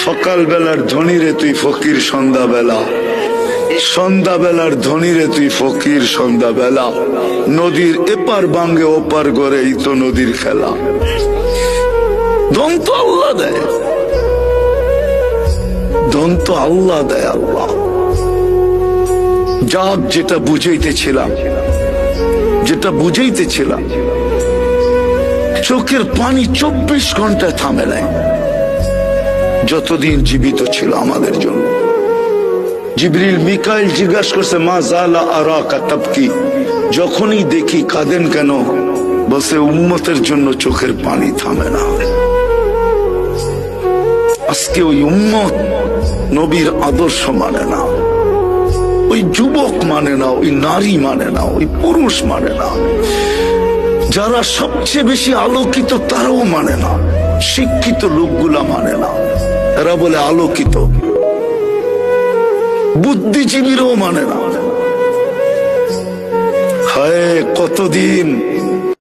সকাল বেলার ধনী রে তুই ফকির সন্ধ্যা বেলা, সন্ধ্যা বেলার ধনী রে তুই ফকির সন্ধ্যা বেলা। নদীর এপার বাঙ্গে ওপার করে এই তো নদীর খেলা। ধন তো আল্লাহ দেয়, ধন তো আল্লাহ দেয়। আল্লাহ যাক, যেটা বুঝাইতেছিলাম, যেটা বুঝাইতেছিলাম, চোখের পানি 24 ঘন্টায় থামে নাই যতদিন জীবিত ছিল আমাদের জন্য। জিবরিল মিকাইল জিজ্ঞাসা করছে, মা জালা আরাকা তাবকি, যখনই দেখি কাঁদেন কেন? বসে উম্মতের জন্য চোখের পানি থামে না। আজকে ওই উম্মত নবীর আদর্শ মানে না, ওই যুবক মানে না, ওই নারী মানে না, ওই পুরুষ মানে না। যারা সবচেয়ে বেশি আলোকিত তারাও মানে না, শিক্ষিত লোকগুলা মানে না। এরা বলে আলোকিত, বুদ্ধিজীবীরাও মানে না। হায় কতদিন